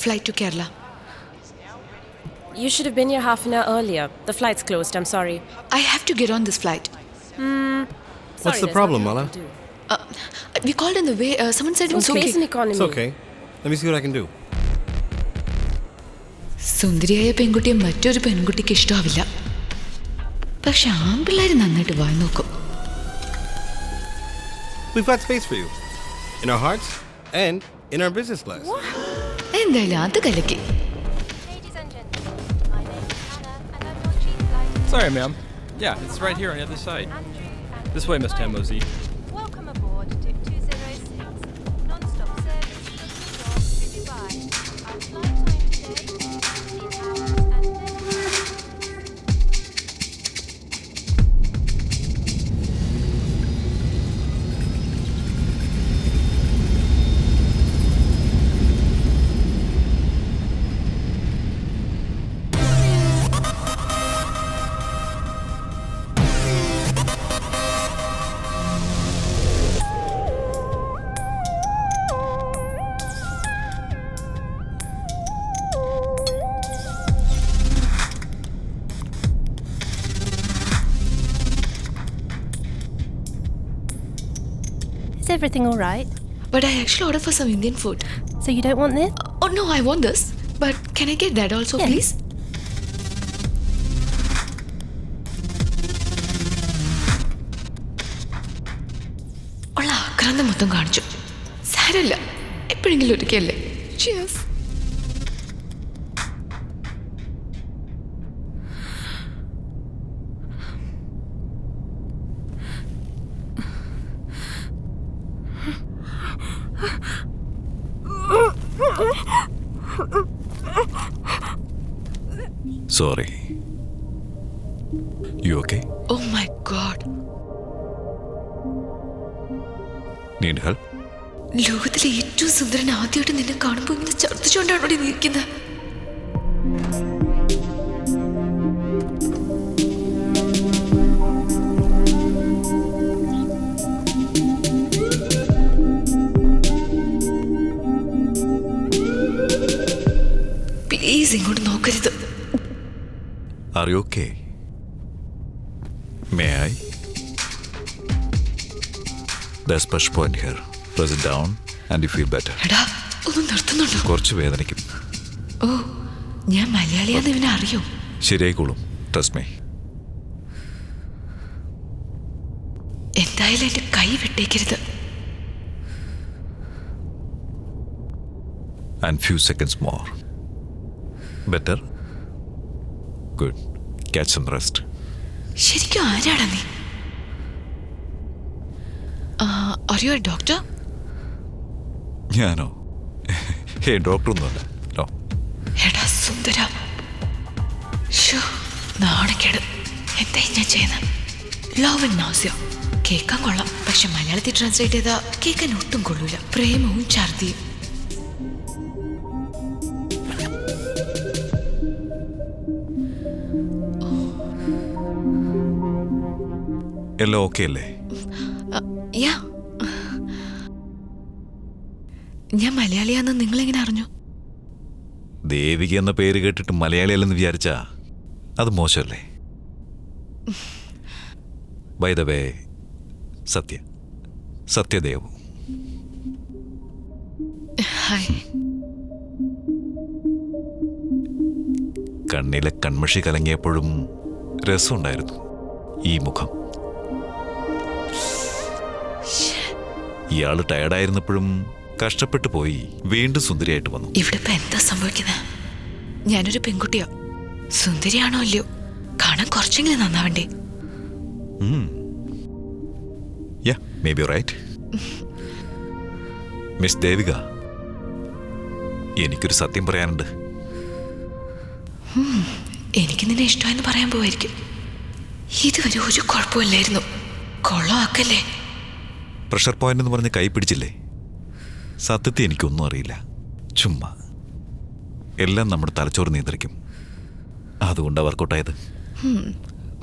Flight to Kerala. You should have been here half an hour earlier. The flight's closed, I'm sorry. I have to get on this flight. What's the problem, Mala? We called in the way. Someone said it was Okay, okay. it's an economy. It's okay. Let me see what I can do. സുന്ദരിയായ പെൺകുട്ടിയെ മറ്റൊരു പെൺകുട്ടിക്ക് ഇഷ്ടമാവില്ല. പക്ഷെ ആൺപിള്ളേർ നന്നായിട്ട് വായി നോക്കും. We've got space for you. In our hearts and in our business class. എന്തായാലും അത് കലക്കി. Ladies and gentlemen, my name is Hannah and I'm your chief flight Sorry, ma'am. Yeah, it's right here on the other side. Andrew and This way, Miss Tamosi. welcome aboard to 206, non-stop service from New York to Dubai. Our flight time today is 16 hours and 30 minutes. Is everything all right? But I actually ordered for some Indian food. So you don't want this? Oh no, I want this. But can I get that also, Yeah. please? ഉള്ള ആക്രാന്തം മൊത്തം കാണിച്ചു. സാരമില്ല, എപ്പോഴെങ്കിലും ഒരിക്കലല്ലേ. Cheers. Sorry. You okay? Oh my God. Need help? ലോകത്തിലെ ഏറ്റവും സുന്ദരൻ ആദ്യമായിട്ട് നിന്നെ കാണുമ്പോൾ ഇങ്ങനെ ഛർദ്ദിച്ചുകൊണ്ടാണോ നീ നിൽക്കുന്നത്? പ്ലീസ് ഇങ്ങോട്ട് നോക്കരുത്. Are you okay? May I? There's push point here. Press it down and you feel better. എടാ ഒന്ന് നിർത്തുന്നുണ്ടോ? കുറച്ച് വേദനിക്കും. ഓ, ഞാൻ മലയാളിയാന്ന് ഇവനെ അറിയോ? ശരിയായിക്കോളും. Trust me. എന്തായാലും എന്റെ കൈ വിട്ടേക്കരുത്. And few seconds more. Better? Good. Catch some rest. ശരിക്കും ആരാടാ നീ? Are you a doctor? ഞാനോ? ഡോക്ടറൊന്നുമല്ല. നോ. എടാ സുന്ദര, ശ്ശോ, നാണക്കേട്. എന്തായി ഞാൻ ചെയ്യുന്നത്? ലവ് ആൻഡ് നാസ്യ കേൾക്കാൻ കൊള്ളാം, പക്ഷെ മലയാളത്തിൽ ട്രാൻസ്ലേറ്റ് ചെയ്താൽ കേൾക്കാൻ ഒട്ടും കൊള്ളൂല. പ്രേമവും ഛർദിയും. എല്ലാം ഓക്കെ അല്ലേ? യാ, ഞാൻ മലയാളിയാന്ന് നിങ്ങളെങ്ങനെ അറിഞ്ഞു? ദേവിക എന്ന പേര് കേട്ടിട്ട് മലയാളിയല്ലെന്ന് വിചാരിച്ചാ അത് മോശമല്ലേ? By the way, Satyadev. Hi. കണ്ണിലെ കൺമഷി കലങ്ങിയപ്പോഴും രസമുണ്ടായിരുന്നു ഈ മുഖം. ഇയാള് ടയർഡായിരുന്നപ്പോഴും കഷ്ടപ്പെട്ടു പോയി വീണ്ടും സുന്ദരിയായിട്ട് വന്നു. ഇവിടെ ഇപ്പൊ എന്താ സംഭവിക്കുന്നത്? ഞാനൊരു പെൺകുട്ടിയോ? സുന്ദരിയാണോ അല്ലയോ? കാണാൻ കുറച്ചെങ്കിലും നന്നാവണ്ടേ? Ya, may be right. Miss Devika, എനിക്കൊരു സത്യം പറയാനുണ്ട്. എനിക്ക് നിന്നെ ഇഷ്ടമെന്ന് പറയാൻ പോവായിരിക്കും. ഇതുവരെ ഒരു കുഴപ്പമില്ലായിരുന്നു. കൊള്ളാക്കല്ലേ? പ്രഷർ പോയിന്റ് എന്ന് പറഞ്ഞ് കൈ പിടിച്ചില്ലേ? സത്യത്തിൽ എനിക്കൊന്നും അറിയില്ല. ചുമ്മാ എല്ലാം നമ്മുടെ തലച്ചോറ് നിയന്ത്രിക്കും. അതുകൊണ്ടാണ് വർക്കൗട്ടായത്.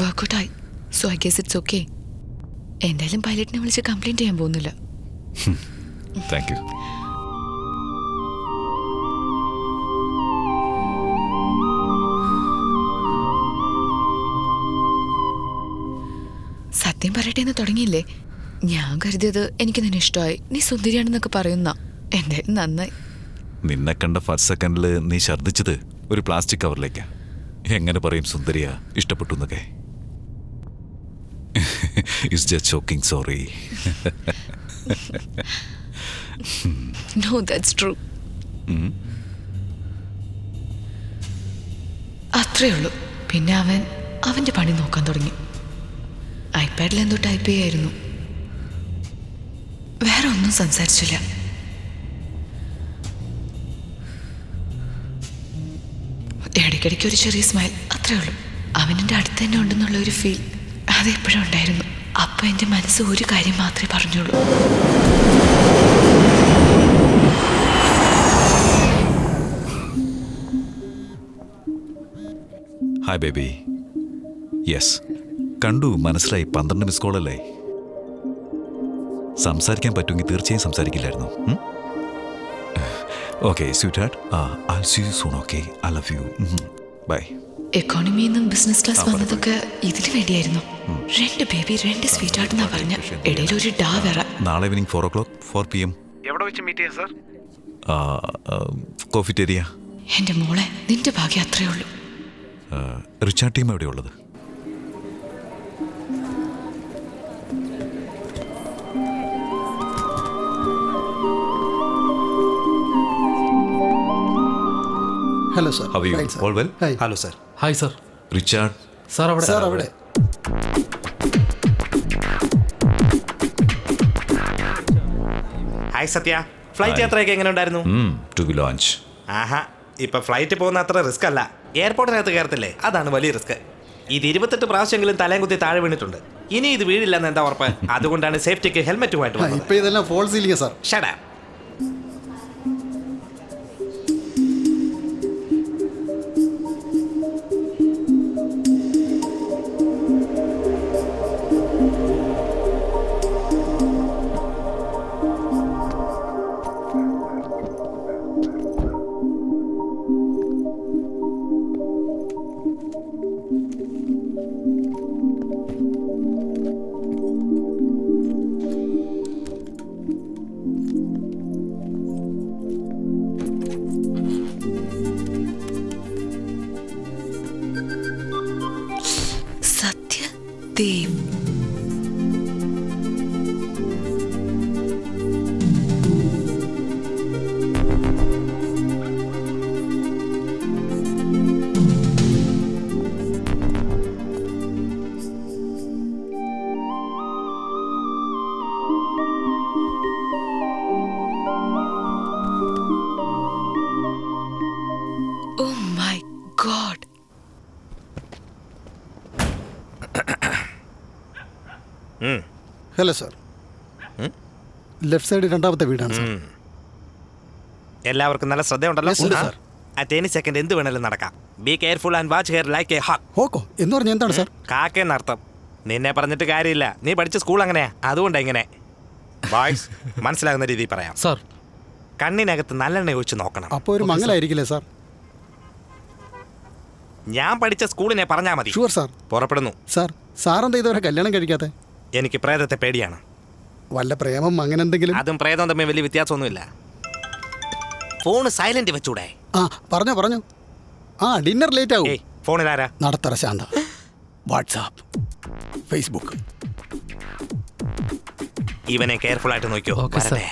വർക്കൗട്ടായി. So I guess it's okay. എന്തായാലും പൈലറ്റിനെ വിളിച്ച് കംപ്ലൈൻറ്റ് ചെയ്യാൻ പോകുന്നില്ല. Thank you. പറയട്ടെ എന്ന് തുടങ്ങിയില്ലേ? ഞാൻ കരുതിയത് എനിക്ക് നിന്നെ ഇഷ്ടമായി, നീ സുന്ദരിയാണെന്നൊക്കെ പറയുന്ന. എന്തായാലും നന്നായി. നിന്നെ കണ്ട ഫസ്റ്റ് സെക്കൻഡിൽ നീ ഛർദ്ദിച്ചത് ഒരു പ്ലാസ്റ്റിക് കവറിലേക്കാ. എങ്ങനെ പറയും സുന്ദരിയാ ഇഷ്ടപ്പെട്ടു എന്നൊക്കെ? It's just choking, sorry. No, that's true. അത്രേ ഉള്ളൂ. പിന്നെ അവൻ്റെ പണി നോക്കാൻ തുടങ്ങി. ഐപാഡിൽ എന്തോ ടൈപ്പ് ചെയ്യായിരുന്നു. വേറെ ഒന്നും സംസാരിച്ചില്ല. ഇടയ്ക്കിടയ്ക്ക് ഒരു ചെറിയ സ്മൈൽ, അത്രേ ഉള്ളൂ. അവനെൻ്റെ അടുത്ത് തന്നെ ഉണ്ടെന്നുള്ള ഒരു ഫീൽ അതെപ്പോഴും ഉണ്ടായിരുന്നു. അപ്പം എൻ്റെ മനസ്സ് ഒരു കാര്യം മാത്രമേ പറഞ്ഞുള്ളൂ. Hi baby. യെസ്, കണ്ടു, മനസ്സിലായി. 12 മിസ് കോളല്ലേ? സംസാരിക്കാൻ പറ്റുമെങ്കിൽ തീർച്ചയായും സംസാരിക്കില്ലായിരുന്നു. Okay sweetheart, I see you soon. Okay, I love you. Bye. എക്കോണമിയിൽ നിന്നും ബിസിനസ് ക്ലാസ് വന്നതൊക്കെ ഇതിന് വേണ്ടിയായിരുന്നു. 2 ബേബി 2 സ്വീറ്റ് ഹാർട്ട് എന്നാ പറഞ്ഞ. ഇടയിൽ ഒരു ഡാ വേറെ. നാളെ ഈവനിങ് 4 o'clock 4 PM. എവിടെ വെച്ച് മീറ്റ് ചെയ്യാം സാർ? കോഫിറ്റേരിയ. എൻ്റെ മോളെ, നിന്റെ ഭാഗ്യം അത്രേ ഉള്ളൂ. റിച്ചാർഡ് ടീം എവിടെയുള്ളത്? Hello sir. How are you? All well? Hello sir. Hi sir. Richard sir അവിടെ. സാർ അവിടെ. ഹായ് സത്യ. ഫ്ലൈറ്റ് യാത്രയൊക്കെ എങ്ങനെ ഉണ്ടായിരുന്നു? To B launch. ആഹാ, ഇപ്പൊ ഫ്ലൈറ്റ് പോകുന്ന അത്ര റിസ്ക് അല്ല. എയർപോർട്ടിനകത്ത് കയറത്തില്ലേ, അതാണ് വലിയ റിസ്ക്. ഇത് 28 പ്രാവശ്യമെങ്കിലും തലയും കുത്തി താഴെ വീണിട്ടുണ്ട്. ഇനി ഇത് വീഴില്ലെന്ന് എന്താ ഉറപ്പ്? അതുകൊണ്ടാണ് സേഫ്റ്റിക്ക് ഹെൽമെറ്റുമായിട്ട് വന്നത്. ഇപ്പൊ ഇതെല്ലാം ഫോൾ സീലിംഗ് സാർ. ഷടാ. Satyadev. Oh my God. Hello sir. Left side രണ്ടാമത്തെ വീടാണ് സാർ. എല്ലാവർക്കും നല്ല ശ്രദ്ധയുണ്ടല്ലോ. ഉണ്ട് സാർ. അറ്റ് എനി സെക്കൻഡ് എന്ത് വേണേലും നടക്കാം. Be careful and watch here like a hawk. ഹോക്കോ എന്ന് പറഞ്ഞാൽ എന്താണ് സാർ? കാക്കേന്നർത്ഥം. നിന്നെ പറഞ്ഞിട്ട് കാര്യമില്ല, നീ പഠിച്ച സ്കൂൾ അങ്ങനെയാ, അതുകൊണ്ടാ ഇങ്ങനെ. ബോയ്സ്, മനസ്സിലാകുന്ന രീതിയിൽ പറയാം സാർ. കണ്ണിനകത്ത് നല്ലെണ്ണ ഒഴിച്ച് നോക്കണം. അപ്പോൾ ഒരു മംഗലായിരിക്കില്ലേ സാർ? ഞാൻ പഠിച്ച സ്കൂളിനെ പറഞ്ഞാൽ മതി. Sure sir. പുറപ്പെടുന്നു. സാർ, സാറെന്താ ഇതുവരെ കല്യാണം കഴിക്കാതെ? എനിക്ക് പ്രേതത്തെ പേടിയാണ്. വല്ല പ്രേമം അങ്ങനെ എന്തെങ്കിലും? അതും പ്രേതം തമ്മിൽ വലിയ വ്യത്യാസമൊന്നുമില്ല. ഫോണ് സൈലന്റ് വെച്ചൂടെ? ആ പറഞ്ഞു. ഡിന്നർ ലേറ്റ് ആവും. ഏയ്, ഫോണിലാരാ? നടത്തറ ശാന്ത. WhatsApp, Facebook. ഇവനെ കെയർഫുൾ ആയിട്ട് നോക്കിയോ. വരട്ടെ.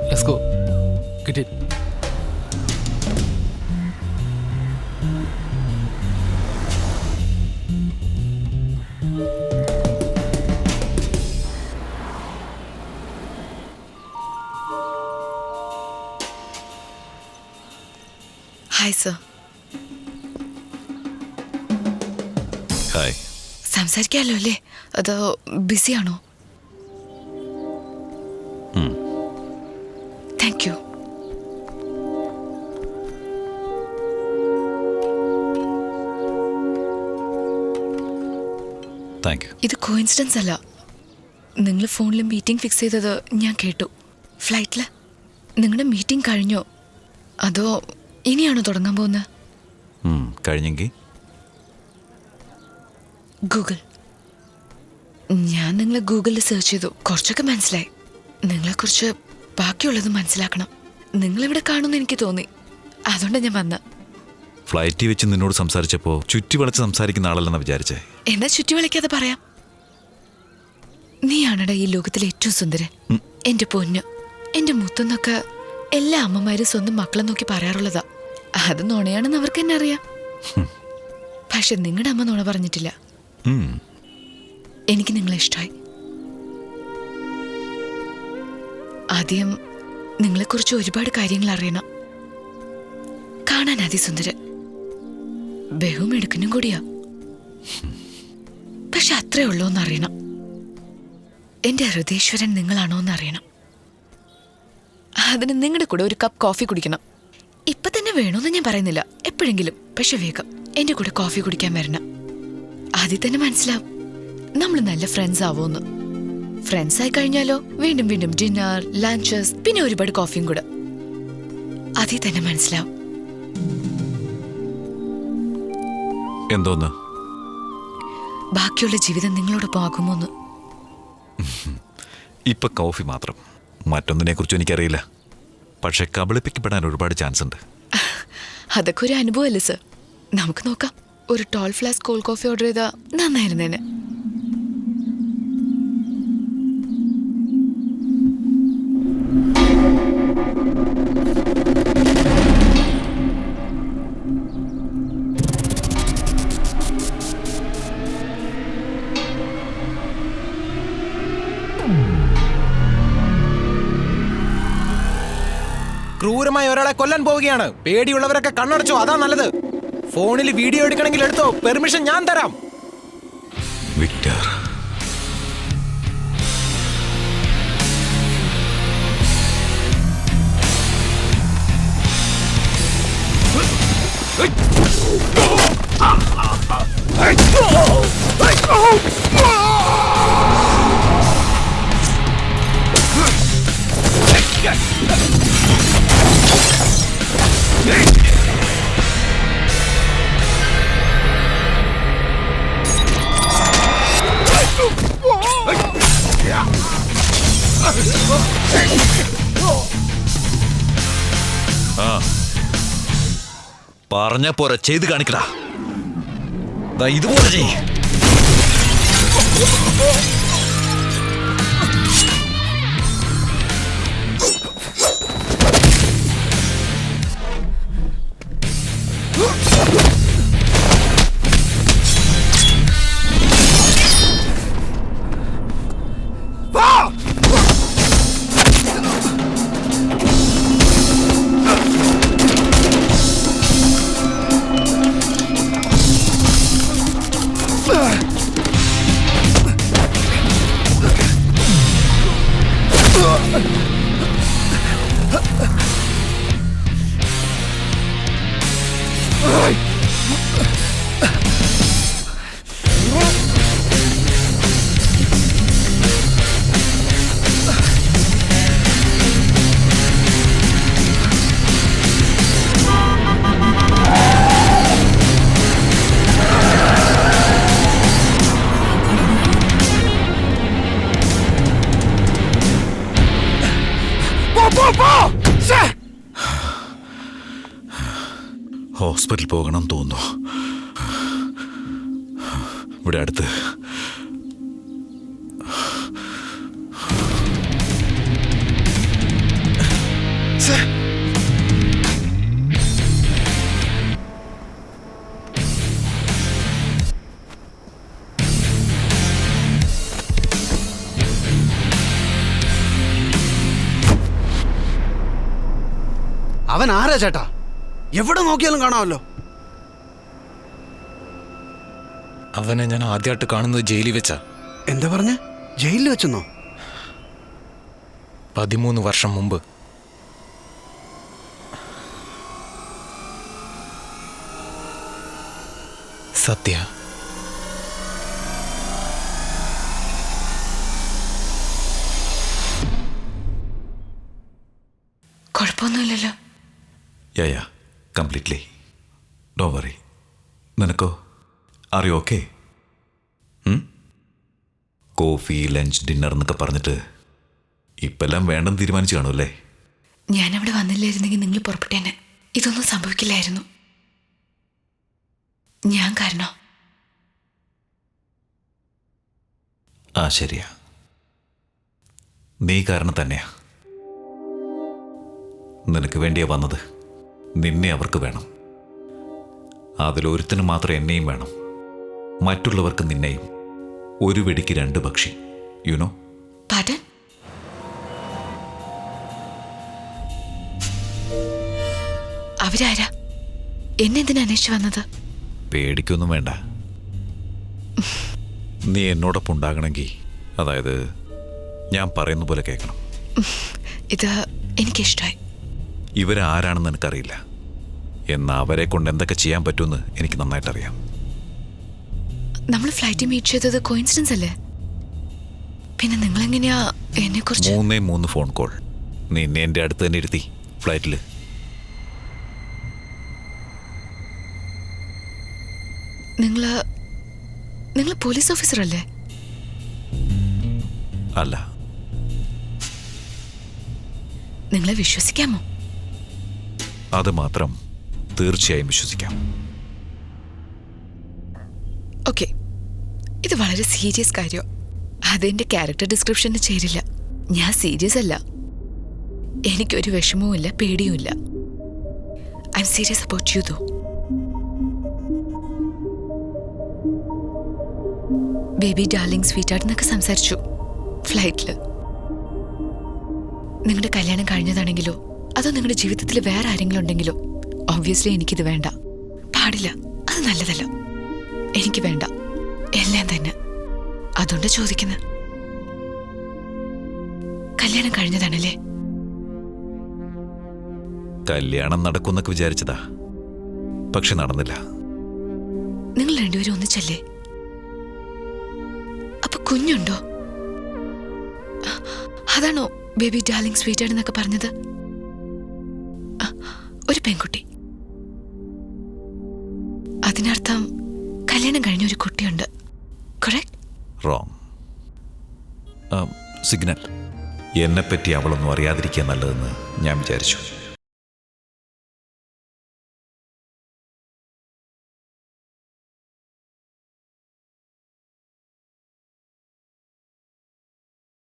Let's go. Get it. Hi sir. Hi. സംസാരിക്കാമല്ലോ അല്ലേ? അതോ ബിസിയാണോ? Thank you. Thank you. ഇത് കോയിൻസിഡൻസ് അല്ല. നിങ്ങൾ ഫോണിൽ മീറ്റിംഗ് ഫിക്സ് ചെയ്തത് ഞാൻ കേട്ടു. ഫ്ലൈറ്റിൽ നിങ്ങളുടെ മീറ്റിംഗ് കഴിഞ്ഞോ അതോ ഇനിയാണോ തുടങ്ങാൻ പോകുന്നത്? കഴിഞ്ഞെങ്കിൽ ഗൂഗിൾ. ഞാൻ നിങ്ങളെ ഗൂഗിളിൽ സെർച്ച് ചെയ്തു. കുറച്ചൊക്കെ മനസ്സിലായി. നിങ്ങളെക്കുറിച്ച് ബാക്കിയുള്ളത് മനസ്സിലാക്കണം. നിങ്ങളിവിടെ കാണുമെന്ന് എനിക്ക് തോന്നി. അതുകൊണ്ടാണ് ഞാൻ വന്നത്. ഫ്ലൈറ്റിൽ വെച്ച് നിന്നോട് സംസാരിച്ചപ്പോൾ ചുറ്റി വളച്ച് സംസാരിക്കുന്ന ആളല്ലെന്നാ വിചാരിച്ചേ. എന്നാ ചുറ്റി വിളിക്കാതെ പറയാം. നീയാണടാ ഈ ലോകത്തിലെ ഏറ്റവും സുന്ദരൻ. എന്റെ പൊന്ന്, എന്റെ മുത്തെന്നൊക്കെ എല്ലാ അമ്മമാരും സ്വന്തം മക്കളെ നോക്കി പറയാറുള്ളതാ. അത് നുണയാണെന്ന് അവർക്ക് തന്നെ അറിയാം. പക്ഷെ നിങ്ങളുടെ അമ്മ നുണ പറഞ്ഞിട്ടില്ല. എനിക്ക് നിങ്ങളെ ഇഷ്ടമായി. ആദ്യം നിങ്ങളെക്കുറിച്ച് ഒരുപാട് കാര്യങ്ങൾ അറിയണം. കാണാൻ അതിസുന്ദരൻ, ബഹുമെടുക്കനും കൂടിയാ. പക്ഷെ അത്രേ ഉള്ളൂ എന്നറിയണം. എന്റെ ഹൃദയേശ്വരൻ നിങ്ങളാണോ എന്നറിയണം. അതിന് നിങ്ങളുടെ കൂടെ ഒരു കപ്പ് കോഫി കുടിക്കണം. ഇപ്പൊ തന്നെ വേണമെന്ന് ഞാൻ പറയുന്നില്ല, എപ്പോഴെങ്കിലും. പക്ഷെ വേഗം എന്റെ കൂടെ കോഫി കുടിക്കാൻ വരണം. ആദ്യം തന്നെ മനസ്സിലാവും നമ്മൾ നല്ല ഫ്രണ്ട്സ് ആവോന്ന്. ഫ്രണ്ട്സ് ആയി കഴിഞ്ഞാലോ വീണ്ടും വീണ്ടും ഡിന്നർ, ലഞ്ചസ്, പിന്നെ ഒരുപാട് കോഫിയും കൂടെ. ആദ്യം തന്നെ മനസ്സിലാവും. എന്തോന്ന്? ബാക്കിയുള്ള ജീവിതം നിങ്ങളോടൊപ്പം ആകുമോന്ന്. ഇപ്പൊ കോഫി മാത്രം, മറ്റൊന്നിനെ കുറിച്ചും എനിക്കറിയില്ല. പക്ഷെ കബളിപ്പിക്കപ്പെടാൻ ഒരുപാട് ചാൻസ് ഉണ്ട്. അതൊക്കെ ഒരു അനുഭവമല്ലേ സർ? നമുക്ക് നോക്കാം. ഒരു tall flask cold coffee order ചെയ്താൽ നന്നായിരുന്നേനെ. ക്രൂരമായി ഒരാളെ കൊല്ലാൻ പോവുകയാണ്. പേടിയുള്ളവരൊക്കെ കണ്ണടച്ചോ, അതാ നല്ലത്. ഫോണിൽ വീഡിയോ എടുക്കണമെങ്കിൽ എടുത്തോ, പെർമിഷൻ ഞാൻ തരാം. വിക്ടർ, പറഞ്ഞ പോരാ, ചെയ്ത് കാണിക്കടാ. ഇതുപോലെ ചെയ്. ഹോസ്പിറ്റലിൽ പോകണം തോന്നുന്നു. ഇവിടെ അടുത്ത് അവൻ ആരാ ചേട്ടാ? എവിടെ നോക്കിയാലും കാണാമല്ലോ. അവനെ ഞാൻ ആദ്യമായിട്ട് കാണുന്നത് ജയിലിൽ വെച്ചാ. എന്താ പറഞ്ഞ? ജയിലിൽ വെച്ചെന്നോ? 13 വർഷം മുമ്പ്. സത്യ. കുഴപ്പമൊന്നുമില്ലല്ലോ? യാ കംപ്ലീറ്റ്ലി. ഡോ വറി. നിനക്കോ? Are you okay? Coffee, lunch, dinner എന്നൊക്കെ പറഞ്ഞിട്ട് ഇപ്പെല്ലാം വേണ്ടെന്ന് തീരുമാനിച്ചു കാണുമല്ലേ? ഞാനവിടെ വന്നില്ലായിരുന്നെങ്കിൽ നിങ്ങൾ പുറപ്പെട്ടേനെ. ഇതൊന്നും സംഭവിക്കില്ലായിരുന്നു. ഞാൻ കാരണോ? ശരിയാ, നീ കാരണം തന്നെയാ. നിനക്ക് വേണ്ടിയാ വന്നത്. നിന്നെ അവർക്ക് വേണം. അതിലൊരുത്തിന് മാത്രം എന്നെയും വേണം. മറ്റുള്ളവർക്ക് നിന്നെയും. ഒരു വെടിക്ക് 2 പക്ഷി. യുനോ? പാടൻ? അവരാരാ? എന്നെന്തിനാ അന്വേഷിച്ചു വന്നത്? പേടിക്കൊന്നും വേണ്ട. നീ എന്നോടൊപ്പം ഉണ്ടാകണമെങ്കിൽ, അതായത് ഞാൻ പറയുന്ന പോലെ കേൾക്കണം. ഇത് എനിക്കിഷ്ടമായി. ഇവരാരാണെന്ന് എനിക്കറിയില്ല. എന്നാൽ അവരെ കൊണ്ട് എന്തൊക്കെ ചെയ്യാൻ പറ്റുമെന്ന് എനിക്ക് നന്നായിട്ടറിയാം. നമ്മൾ ഫ്ലൈറ്റിൽ മീറ്റ് ചെയ്തത് കോയിൻസിഡൻസ് അല്ലേ? പിന്നെ നിങ്ങളെങ്ങനെയാ എന്നെക്കുറിച്ച്? 3 ഫോൺ കോൾ. നിന്നെ എൻ്റെ അടുത്ത് തന്നെ ഇരുത്തി ഫ്ലൈറ്റിൽ. നിങ്ങൾ പോലീസ് ഓഫീസർ അല്ലേ? അല്ല. നിങ്ങളെ വിശ്വസിക്കാമോ? അത് മാത്രം തീർച്ചയായും വിശ്വസിക്കാം. ഓക്കെ, ഇത് വളരെ സീരിയസ് കാര്യം. അതെന്റെ ക്യാരക്ടർ ഡിസ്ക്രിപ്ഷന് ചേരില്ല. ഞാൻ സീരിയസ് അല്ല. എനിക്കൊരു വിഷമവുമില്ല, പേടിയുമില്ല. I'm serious about you though. Baby darling sweet എന്നൊക്കെ സംസാരിച്ചു ഫ്ലൈറ്റിൽ. നിങ്ങളുടെ കല്യാണം കഴിഞ്ഞതാണെങ്കിലോ അതോ നിങ്ങളുടെ ജീവിതത്തിൽ വേറെ ആരെങ്കിലും ഉണ്ടെങ്കിലോ ഒബ്വിയസ്ലി എനിക്കിത് വേണ്ട. പാടില്ല, അത് നല്ലതല്ല. എനിക്ക് വേണ്ട, എല്ലാം തന്നെ. അതുകൊണ്ട് ചോദിക്കുന്നത്. കല്യാണം കഴിഞ്ഞതാണല്ലേ? കല്യാണം നടക്കുമെന്നൊക്കെ വിചാരിച്ചതാ, പക്ഷെ നടന്നില്ല. നിങ്ങൾ രണ്ടുപേരും ഒന്നിച്ചല്ലേ? അപ്പൊ കുഞ്ഞുണ്ടോ? അതാണോ ബേബി ഡാർലിംഗ് സ്വീറ്റ് എന്നൊക്കെ പറഞ്ഞത്? ഒരു പെൺകുട്ടി. അതിനർത്ഥം കല്യാണം കഴിഞ്ഞ ഒരു കുട്ടിയുണ്ട്. കറക്റ്റ്? റോങ്. സിഗ്നൽ. എന്നെപ്പറ്റി അവളൊന്നും അറിയാതിരിക്കുക നല്ലതെന്ന് ഞാൻ വിചാരിച്ചു.